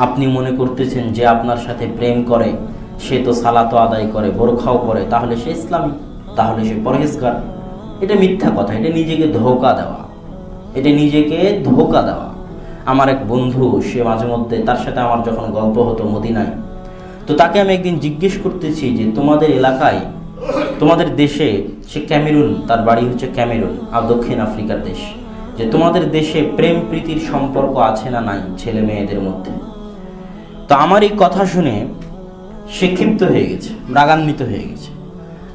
আপনি মনে করতেছেন যে আপনার সাথে প্রেম করে সে তো সালাতও আদায় করে, বোরখাও পরে, তাহলে সে ইসলামী, তাহলে সে পরহেজগার। এটা মিথ্যা কথা, এটা নিজেকে ধোঁকা দেওয়া, এটা নিজেকে ধোঁকা দেওয়া। আমার এক বন্ধু, সে মাঝে মধ্যে, তার সাথে আমার যখন গল্প হতো মদিনায়, তো তাকে আমি একদিন জিজ্ঞেস করতেছি যে তোমাদের এলাকায়, তোমাদের দেশে, সে ক্যামেরুন, তার বাড়ি হচ্ছে ক্যামেরুন আর দক্ষিণ আফ্রিকার দেশ, যে তোমাদের দেশে প্রেম প্রীতির সম্পর্ক আছে না নাই ছেলে মেয়েদের মধ্যে। তো আমার এই কথা শুনে সে ক্ষিপ্ত হয়ে গেছে, রাগান্বিত হয়ে গেছে।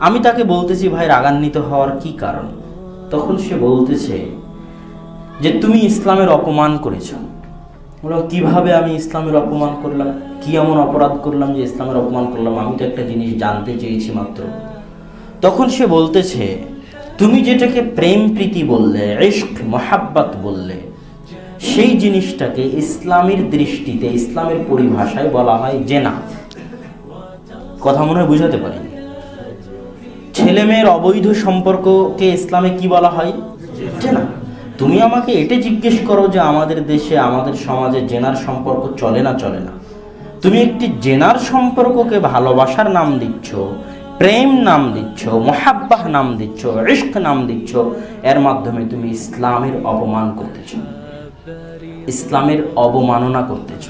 আমি তাকে বলতেছি, ভাই রাগান্বিত হওয়ার কি কারণ? তখন সে বলতেছে যে তুমি ইসলামের অপমান করেছ। বললাম, কিভাবে আমি ইসলামের অপমান করলাম? কি এমন অপরাধ করলাম যে ইসলামের অপমান করলাম? আমি তো একটা জিনিস জানতে চেয়েছি মাত্র। তখন সে বলতেছে, তুমি যেটাকে প্রেম প্রীতি বললে, ইশক মোহাব্বত বললে, সেই জিনিসটাকে ইসলামের দৃষ্টিতে, ইসলামের পরিভাষায় বলা হয় জেনা। কথা মনে হয় বুঝাতে পারিনি। ছেলে মেয়ের অবৈধ সম্পর্ককে ইসলামে কি বলা হয়? জেনা। তুমি আমাকে এটা জিজ্ঞেস করো যে আমাদের দেশে, আমাদের সমাজে জেনার সম্পর্ক চলে না চলে না। তুমি একটি জেনার সম্পর্ককে ভালোবাসার নাম দিচ্ছ, প্রেম নাম দিচ্ছ, মোহাব্বাহ নাম দিচ্ছ, ইশক নাম দিচ্ছ। এর মাধ্যমে তুমি ইসলামের অপমান করতেছ, ইসলামের অবমাননা করতেছ।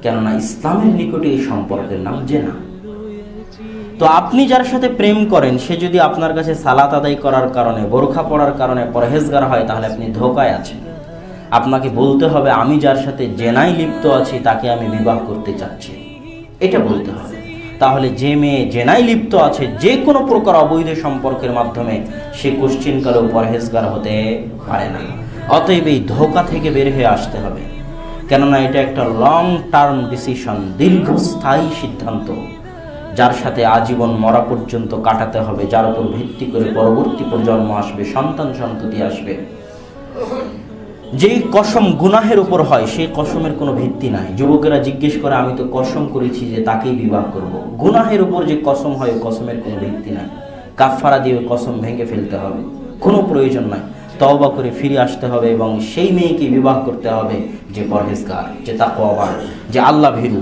কেননা ইসলামের নিকটে এই সম্পর্কের নাম জেনা। তো আপনি যার সাথে প্রেম করেন, সে যদি আপনার কাছে সালাত আদায় করার কারণে, বোরখা পড়ার কারণে পরহেজগার হয়, তাহলে আপনি ধোঁকায় আছেন। আপনাকে বলতে হবে, আমি যার সাথে জেনায় লিপ্ত আছি তাকে আমি বিবাহ করতে চাচ্ছি, এটা বলতে হবে। তাহলে যে মেয়ে জেনায় লিপ্ত আছে, যে কোনো প্রকার অবৈধ সম্পর্কের মাধ্যমে, সে কোশ্চিনকালেও পরহেজগার হতে পারে না। অতএব এই ধোঁকা থেকে বের হয়ে আসতে হবে। কেননা এটা একটা লং টার্ম ডিসিশন, দীর্ঘস্থায়ী সিদ্ধান্ত, যার সাথে আজীবন মরা পর্যন্ত কাটাতে হবে, যার উপর ভিত্তি করে পরবর্তী প্রজন্ম আসবে, সন্তান সন্ততি আসবে। যেই কসম গুনাহের উপর হয়, সেই কসমের কোনো ভিত্তি নাই। যুবকেরা জিজ্ঞেস করে, আমি তো কসম করেছি যে তাকেই বিবাহ করব। গুনাহের উপর যে কসম হয়, কসমের কোনো ভিত্তি নাই। কাফারা দিয়ে কসম ভেঙে ফেলতে হবে, কোনো প্রয়োজন নাই। তওবা করে ফিরে আসতে হবে এবং সেই মেয়েকে বিবাহ করতে হবে যে পরহেজগার, যে তাকওয়াবান, যে আল্লাহ ভীরু।